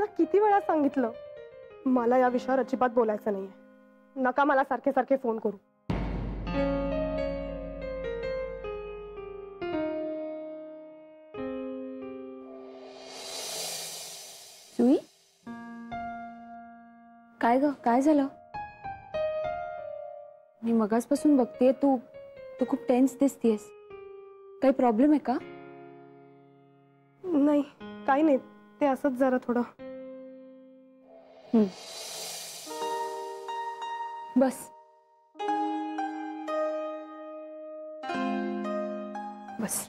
तुम्हाला किती वेळा सांगितलं मला या विषयावर अजिबात बोलायचं नाहीये. नका मला सारखे सारखे फोन करू. जुई, काय ग, काय झालं? मी मगासपासून बघतेय, तू खूप टेन्स दिसतेस. काही प्रॉब्लेम आहे का? नाही, काही नाही. ते असंच जरा थोडं. बस बस.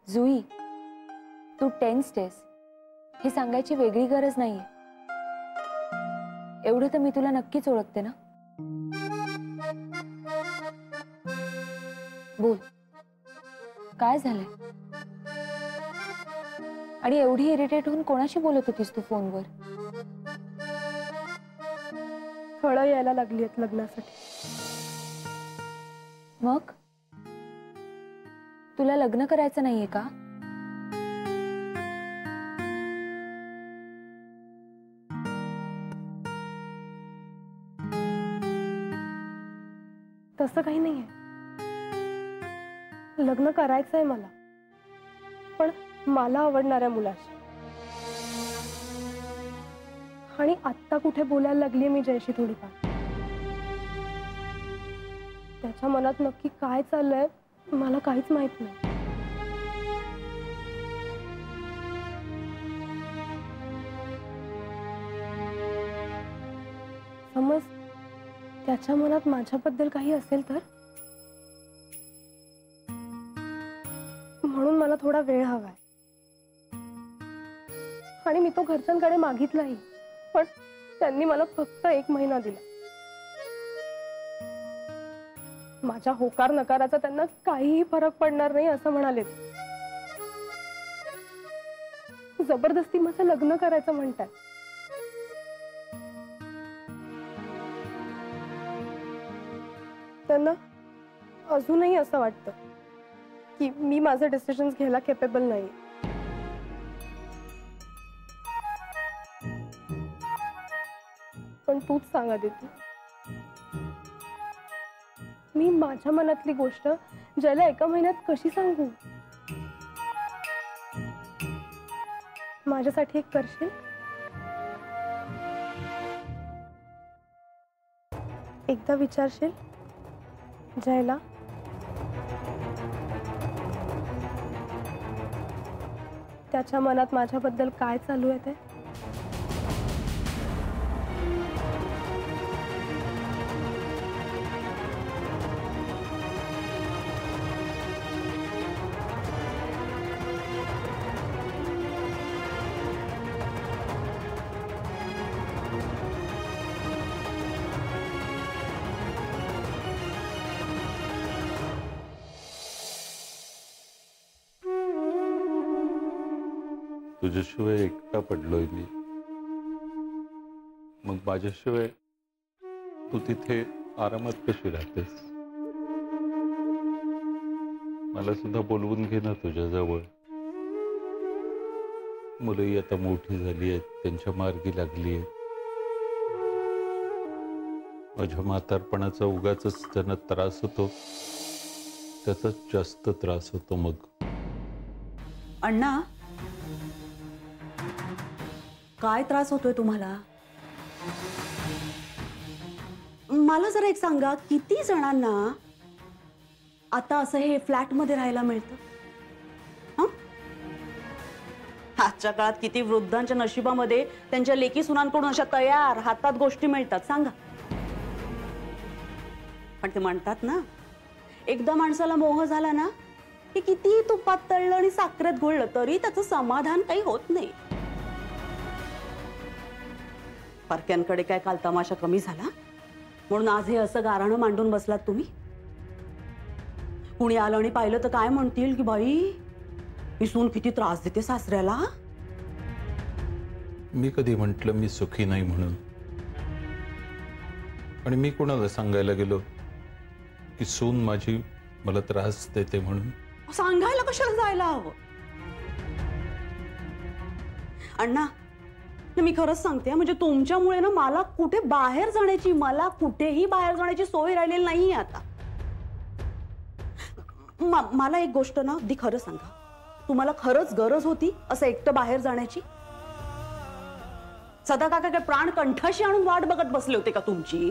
जुई, तू टेन्स्ड आहेस हे सांगायची वेगळी गरज नाहीये. एवढं तर मी तुला नक्कीच ओळखते ना. बोल, काय झालंय? आणि एवढी इरिटेट होऊन कोणाशी बोलत होतीस तू फोनवर? फळं यायला लागली आहेत लग्नासाठी. मग तुला लग्न करायचं नाहीये का? तसं काही नाहीये. लग्न करायचंय मला, पण मला आवडणाऱ्या मुलाशी. आणि आत्ता कुठे बोलायला लागलीये मी जयशी थोडीफार. त्याच्या मनात नक्की काय चाललंय मला काहीच माहित नाही. समज त्याच्या मनात माझ्याबद्दल काही असेल तर? म्हणून मला थोडा वेळ हवाय. आणि मी तो घरच्यांकडे मागितलाही, पण त्यांनी मला फक्त 1 महिना दिला. माझ्या होकार नकाराचा त्यांना काहीही फरक पडणार नाही असं म्हणाले. जबरदस्ती माझं लग्न करायचं म्हणतात. त्यांना अजूनही असं वाटतं की मी माझे डिसिजन्स घ्यायला केपेबल नाही. पण तूच सांगा दीदी, मी माझ्या मनातली गोष्ट ज्याला 1 महिन्यात कशी सांगू? माझ्यासाठी एक करशील? एकदा विचारशील जयला? त्याच्या मनात माझ्याबद्दल काय चालू आहे ते? तुझ्याशिवाय एकटा पडलोय मी. मग माझ्याशिवाय तू तिथे आरामात कशी राहतेस? मला सुद्धा बोलवून घे ना तुझ्याजवळ. मुलंही आता मोठी झाली आहेत, त्यांच्या मार्गी लागली आहेत. माझ्या म्हातारपणाचा उगाचच त्यांना त्रास होतो, त्याचाच जास्त त्रास होतो. मग अण्णा, काय त्रास होतोय तुम्हाला? मला जरा एक सांगा, किती जणांना आता असं हे फ्लॅटमध्ये राहायला मिळतं? आजच्या काळात किती वृद्धांच्या नशिबामध्ये त्यांच्या लेकी सुनांकडून अशा तयार हातात गोष्टी मिळतात सांगा. पण ते म्हणतात ना, एकदा माणसाला मोह झाला ना की किती तुपात तळलं आणि साखरेत घोळलं तरी त्याचं समाधान काही होत नाही. परक्यांकडे काय काल तमाशा कमी झाला म्हणून आज हे असं गाराणं मांडून बसलात तुम्ही? कुणी आलं आणि पाहिलं तर काय म्हणतील की बाई ही सून किती त्रास देते सासऱ्याला. मी कधी म्हटलं मी सुखी नाही म्हणून? आणि मी कोणाला सांगायला गेलो की सून माझी मला त्रास देते म्हणून? सांगायला कशाला जायला हवं? अण्णा मी खरंच सांगते, म्हणजे तुमच्यामुळे ना मला कुठेही बाहेर जाण्याची सोय राहिलेली नाहीये आता. मला एक गोष्ट ना अगदी खरं सांगा, तुम्हाला खरंच गरज होती असं एकटं बाहेर जाण्याची? सदा काका काय प्राण कंठाशी आणून वाट बघत बसले होते का तुमची?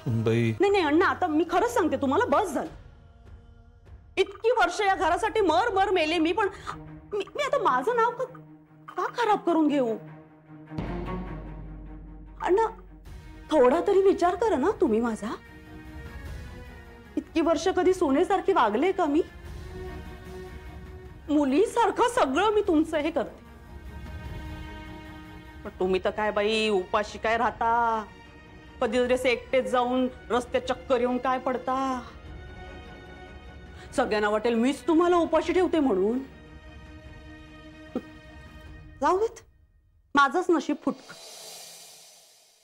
सुनबाई, नाही अण्णा, आता मी खरंच सांगते तुम्हाला, बस झालं. इतकी वर्ष या घरासाठी मर मेले मी, पण मी आता माझं नाव का खराब करून घेऊ? अण्णा थोडा तरी विचार करा ना तुम्ही माझा. इतकी वर्ष कधी सोनेसारखी वागले का मी? मुलीसारखं सगळं मी तुमचं हे करते, पण तुम्ही तर काय बाई उपाशी काय राहता, कधीतरी असे एकटेच जाऊन रस्त्यात चक्कर येऊन काय पडता. सगळ्यांना वाटेल मीच तुम्हाला उपाशी ठेवते म्हणून. जाऊ देत, माझंच नशीब फुटक.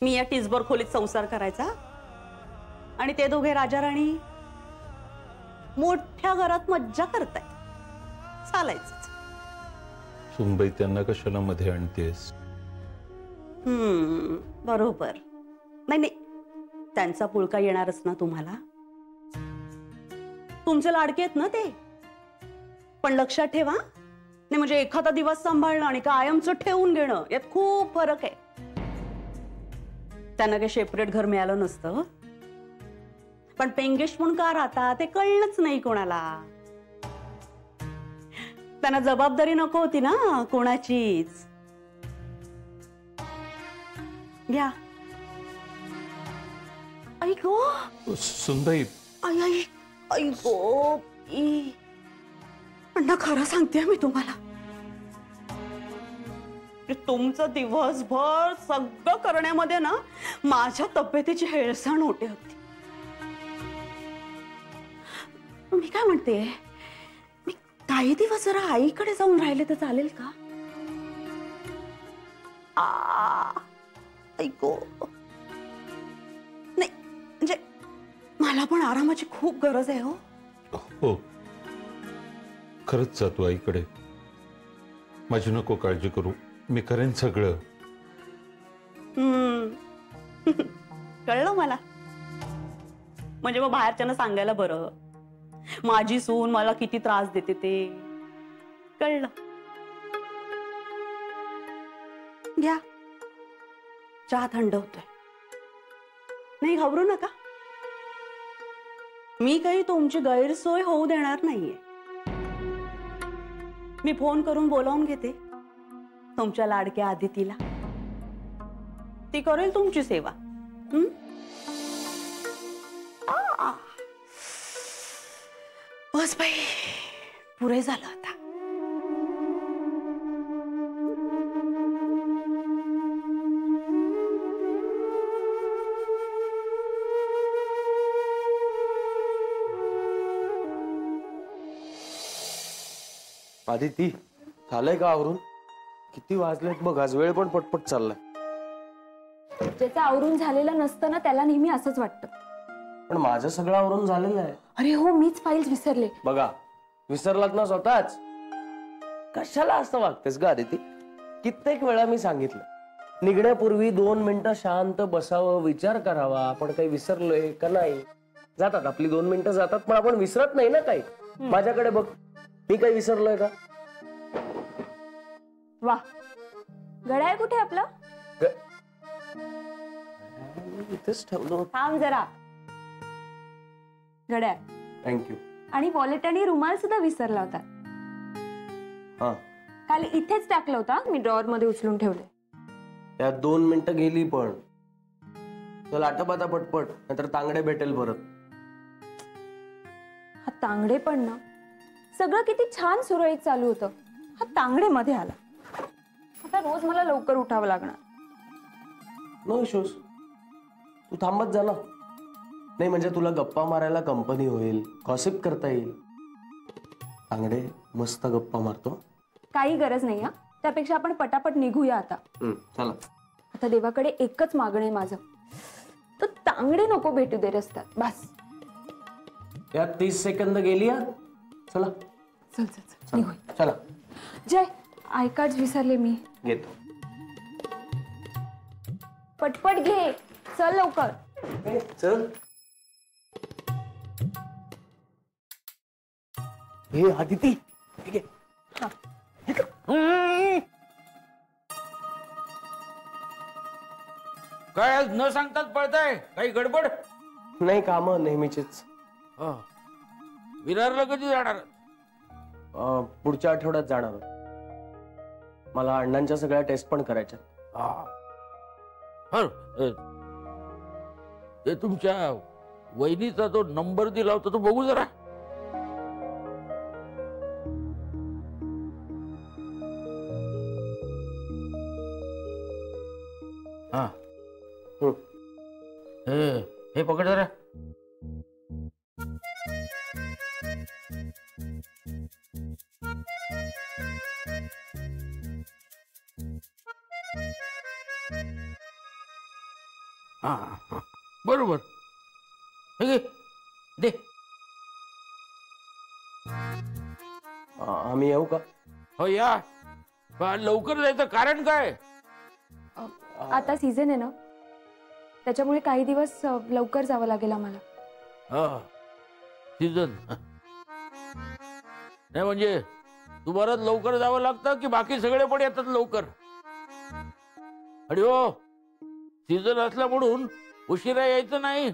मी या टिसभर खोलीत संसार करायचा आणि ते दोघे राजा राणी मोठ्या घरात मज्जा करतायत. चालायचंच. सुनबाई, त्यांना कशाला मध्ये आणतेस? बरोबर. नाही त्यांचा पुळका येणारच ना तुम्हाला. तुमचे लाडके आहेत ना ते. पण लक्षात ठेवा, नाही म्हणजे एखादा दिवस सांभाळणं आणि कायमचं ठेवून घेणं यात खूप फरक आहे. त्यांना काही सेपरेट घर मिळालं नसतं, पण पेंगेश म्हणून का राहता ते कळलंच नाही कोणाला. त्यांना जबाबदारी नको होती ना कोणाचीच. घ्या. ऐको सुनबाई, ऐको अण्णा, खरं सांगते मी तुम्हाला, तुमचं दिवसभर सगळं करण्यामध्ये ना माझ्या तब्येतीची हेळसाण होते होती. मी काय म्हणते, मी काही दिवस जरा आईकडे जाऊन राहिले तर चालेल का? ऐको नाही, म्हणजे मला पण आरामाची खूप गरज आहे. हो, खरंच जातो आईकडे. माझी नको काळजी करू, मी करेन सगळं. कळलं मला. म्हणजे मग बाहेरच्यांना सांगायला बरं, माझी सून मला किती त्रास देते ते. कळलं. घ्या, चहा थंड होतोय. नाही घाबरू नका, मी काही तुमची गैरसोय होऊ देणार नाहीये. मी फोन करून बोलावून घेते तुमच्या लाडक्या आदितीला. ती करेल तुमची सेवा. बस बाई, पुरे झालं आता. आदिती, झालंय का आवरून? किती वाजलेत बघ, आज वेळ पण पटपट चाललाय. ज्याचं आवरून झालेलं नसतं ना त्याला नेहमी असंच वाटतं. पण माझं सगळं आवरून झालेलं आहे. अरे हो, मीच फाईल्स विसरले. बघा, विसरलात ना स्वतःच. कशाला असं वागतेस ग आदिती? कित्येक वेळा मी सांगितलं, निघण्यापूर्वी 2 मिनिटं शांत बसावं, विचार करावा, आपण काही विसरलोय का नाही. जातात आपली 2 मिनिटं जातात, पण आपण विसरत नाही ना काही. माझ्याकडे बघ, मी काही विसरलोय का? वा, घड्याळ कुठे आपलं? इथेच ठेवलं. थांब जरा. घड्याळ थँक्यू. आणि वॉलेट आणि रुमाल सुद्धा विसरला होता. हा, काल इथेच टाकला होता, मी ड्रॉअर मध्ये उचलून ठेवले. त्यात 2 मिनिटं गेली. पण चल आटपाता पटपट, नाहीतर तांगडे भेटेल परत. हा तांगडे पण ना, सगळं किती छान सुरळीत चालू होतं. हा तांगडे मध्ये आला. आता रोज मला लवकर उठावं लागणार. नो इश्यूज, तू थांबत जा ना. नाही म्हणजे तुला गप्पा मारायला कंपनी होईल, गॉसिप करता येईल. तांगडे मस्त गप्पा मारतो. काही गरज नाही. हा, त्यापेक्षा आपण पटापट निघूया आता. चला. आता देवाकडे एकच मागणं आहे माझं, तर तांगडे नको भेटू दे रस्त्यात. बस. यात 30 सेकंद गेली. चला चल चल चल निघूया. चला जय आय कार्ड विसरले मी. घेतो. पटपट घे चल लवकर. चल. हे आदिती ठीक आहे. काय आज न सांगताच पळताय? काही गडबड? नाही, काम नेहमीचीच. विरारला कधी जाणार? पुढच्या आठवड्यात जाणार. मला अण्णांच्या सगळ्या टेस्ट पण करायच्या. ते तुमच्या वहिनीचा जो नंबर दिला होता तो बघू जरा. हा हे पकड जरा. हा बरोबर. हे घे, दे. आम्ही येऊ का? हो या. पण लवकर जायचं कारण काय? आता सीझन आहे ना त्याच्यामुळे काही दिवस लवकर जावं लागेल आम्हाला. हा सीझन नाही म्हणजे तुम्हाला लवकर जावं लागतं की बाकी सगळे पण येतात लवकर? आणि हो सीझन असला म्हणून उशिरा यायचं नाही.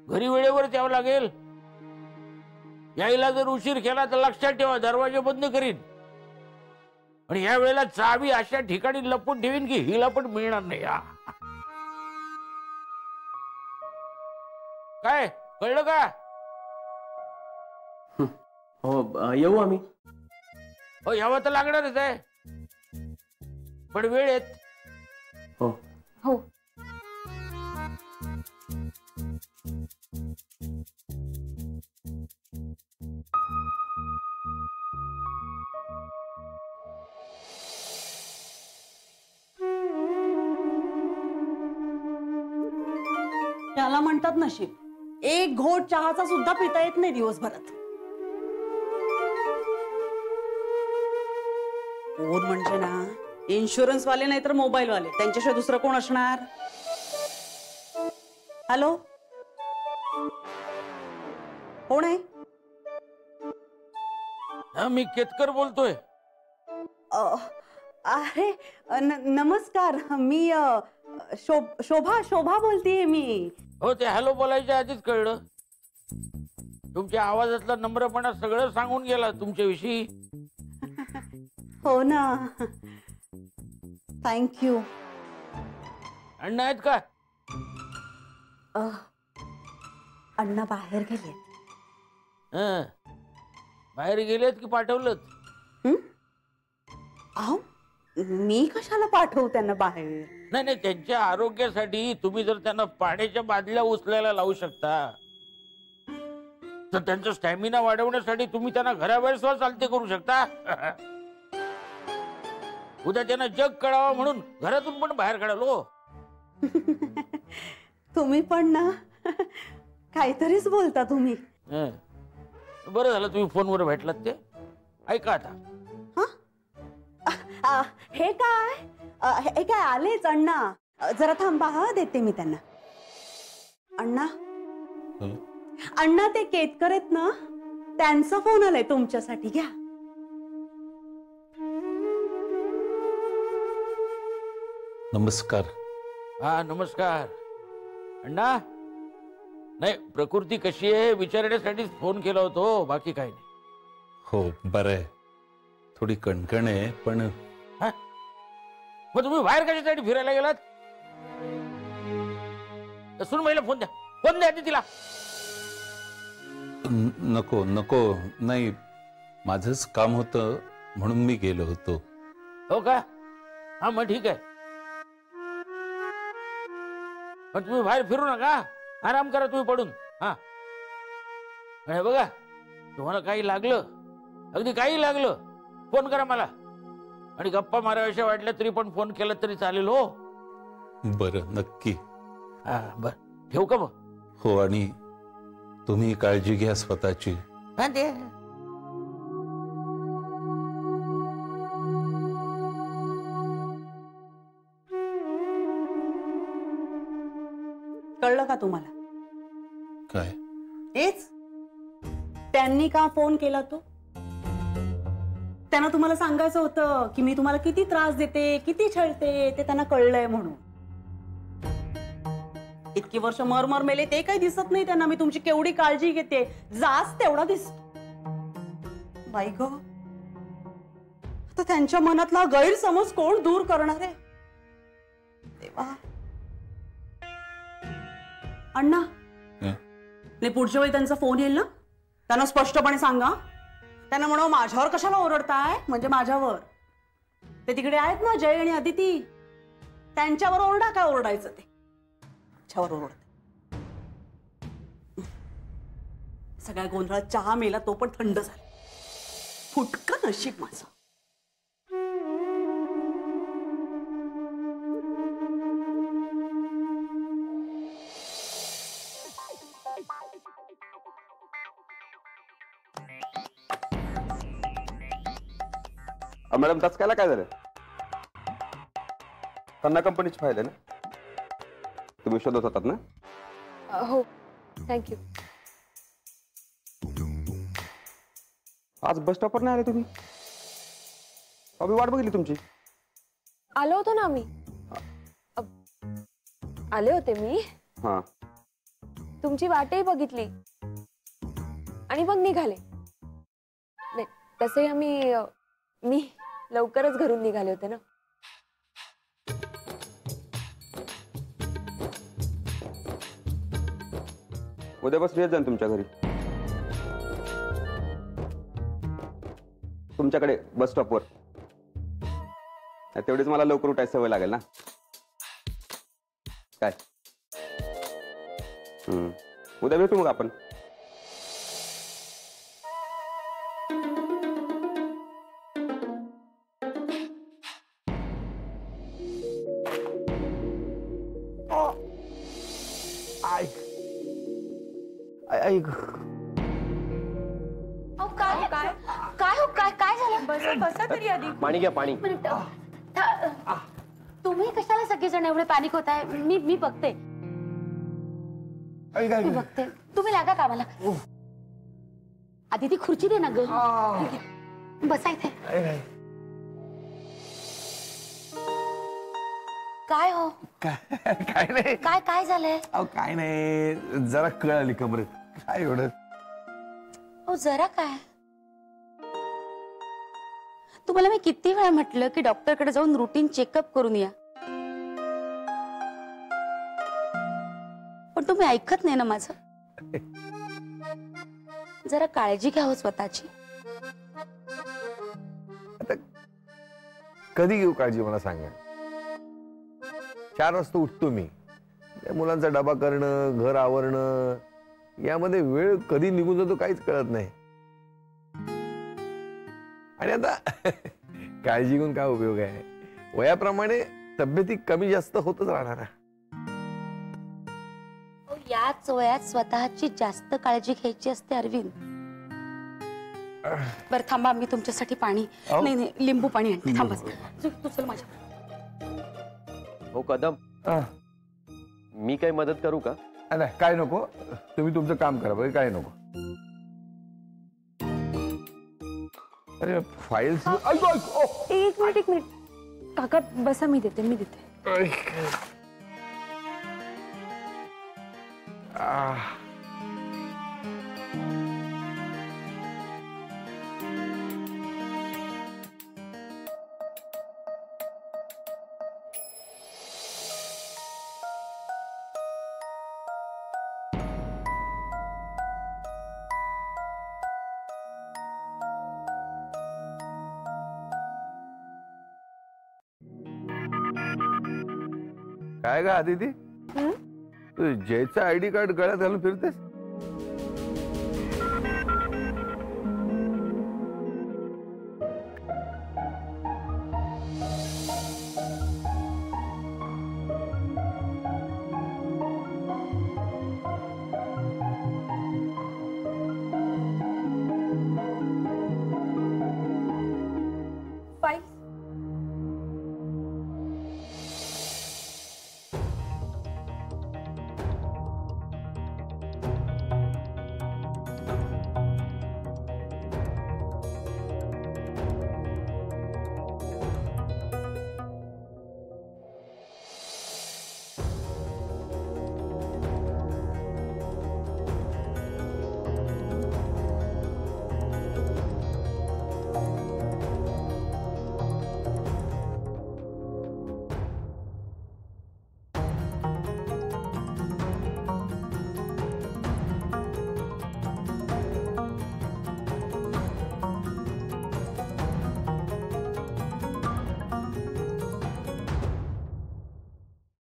घरी वेळेवर यावं लागेल. यायला जर उशीर केला तर लक्षात ठेवा दरवाजे बंद करीन. आणि या वेळेला चावी अशा ठिकाणी लपून ठेवीन की हिला पण मिळणार नाही. काय कळलं का? हो येऊ आम्ही. हो यावं तर लागणारच आहे पण वेळेत. हो हो त्याला म्हणतात नशीब. एक घोट चहाचा सुद्धा पिता येत नाही दिवसभरात. कोण म्हणजे ना इन्शुरन्स वाले नाही तर मोबाईल वाले, त्यांच्याशिवाय दुसरं कोण असणार? हॅलो कोण आहे? मी केतकर बोलतोय. अरे नमस्कार. मी शोभा बोलतीये मी. हो ते हॅलो बोलायच्या आधीच कळलं. तुमच्या आवाजातला नम्रपणा सगळं सांगून गेला तुमच्याविषयी. हो ना थँक्यू. अण्णा आहेत का? अण्णा बाहेर गेले. बाहेर गेलेत की पाठवलं? अहो मी कशाला पाठवू त्यांना बाहेर? नाही नाही त्यांच्या आरोग्यासाठी तुम्ही जर त्यांना पाण्याच्या बादल्या उचलायला लावू शकता तर त्यांचा स्टॅमिना वाढवण्यासाठी तुम्ही त्यांना घराबाहेर सुद्धा चालते करू शकता. उद्या त्यांना जग कळावं म्हणून घरातून पण बाहेर काढालो. तुम्ही पण ना काहीतरीच बोलता तुम्ही. बरं झालं तुम्ही फोनवर भेटलात ते. ऐका आता. हे काय आलेच अण्णा. जरा थांबा हा देते मी त्यांना. अण्णा ते केतकर आहेत ना त्यांचा फोन आलाय तुमच्यासाठी. घ्या. नमस्कार. हा नमस्कार. अण्णा नाही प्रकृती कशी आहे विचारण्यासाठी फोन केला होतो बाकी काही नाही. हो बरं आहे. थोडी कणकण आहे पण. मग तुम्ही बाहेर कशासाठी फिरायला गेलात? सुनबाईला फोन द्या. फोन द्या तिला. नको नको नाही माझंच काम होतं म्हणून मी गेलो होतो. हो का? हा मग ठीक आहे. पण तुम्ही बाहेर फिरू नका. आराम करा तुम्ही पडून. हा बघा तुम्हाला काही लागलं अगदी काही लागलं फोन करा मला. आणि गप्पा माराव्याशा वाटल्या तरी पण फोन केला तरी चालेल. हो बरं नक्की. हा बर ठेवू का मग? हो आणि तुम्ही काळजी घ्या स्वतःची. हा दे. कळलं का तुम्हाला? काय? तेच त्यांनी का फोन केला तो? त्यांना तुम्हाला सांगायचं होतं की मी तुम्हाला किती त्रास देते, किती छळते, ते त्यांना कळलंय म्हणून. इतकी वर्ष मरमर मेले ते काही दिसत नाही त्यांना मी तुमची केवढी काळजी घेते. जास्त तेवढा दिसतो. बाई ग, आता त्यांच्या मनातला गैरसमज कोण दूर करणार आहे देवा? अण्णा नाही, पुढच्या वेळी त्यांचा फोन येईल ना, त्यांना स्पष्टपणे सांगा. त्यांना म्हणा माझ्यावर कशाला ओरडताय, म्हणजे माझ्यावर. ते तिकडे आहेत ना जय आणि अदिती, त्यांच्यावर ओरडा. काय ओरडायचं ते? त्याच्यावर ओरडते. सगळ्या गोंधळात चहा मेला, तो पण थंड झाला. फुटकं नशीब माझं. मॅडम तत्काला काय झालं? त्यांना कंपनीची फाईल आहे ना, तुम्ही शोधत होतात ना? हो, थँक्यू. आज बस स्टॉपवर नाही आले तुम्ही? आम्ही वाट बघितली तुमची. आलो होतो ना आम्ही. आले होते मी. हा, तुमची वाटही बघितली आणि मग निघाले. नाही तसे मी लवकरच घरून निघाले होते ना. उद्या बस येत जाईन तुमच्या घरी. तुमच्याकडे बस स्टॉपवर. तेवढीच मला लवकर उठायची सवय लागेल ना. काय उद्या भेटू मग आपण. काय झालं? बसा तरी आधी. पाणी घ्या, पाणी. तुम्ही कशाला सगळेजण एवढे पॅनिक होताय? मी बघते. मी बघते. तुम्ही लागा कामाला. आधी ती खुर्ची दे ना ग. बसा इथे. काय हो? काय नाही. काय झालंय? अहो काय नाही, जरा कळ आली कमरेत. काय एवढं? हो जरा काय. तुम्हाला मी किती वेळा म्हटलं की डॉक्टरकडे जाऊन रुटीन चेकअप करून या, पण तुम्ही ऐकत नाही ना माझं. जरा काळजी घ्या हो स्वतःची. आता कधी घेऊ काळजी मला सांगा. 4 वाजता उठतो मी. मुलांचा डबा करणं, घर आवरणं, यामध्ये वेळ कधी निघून जातो काहीच कळत नाही. आणि आता काळजी घेऊन काय उपयोग आहे? वयाप्रमाणे तब्येती कमी जास्त होतच राहणार. याच वयात स्वतःची जास्त काळजी घ्यायची असते अरविंद. बरं थांबा, मी तुमच्यासाठी पाणी. नाही लिंबू पाणी आणते. थांबा तू चल माझ्या. हो कदम, मी काही मदत करू का? नाही काय नको, तुम्ही तुमचं काम करा. बघ काय नको. अरे फाईल्स. एक मिनिट काका बसा. मी देते. काय ग आदिती, तू जयचा ID कार्ड गळ्यात घालून फिरतेस?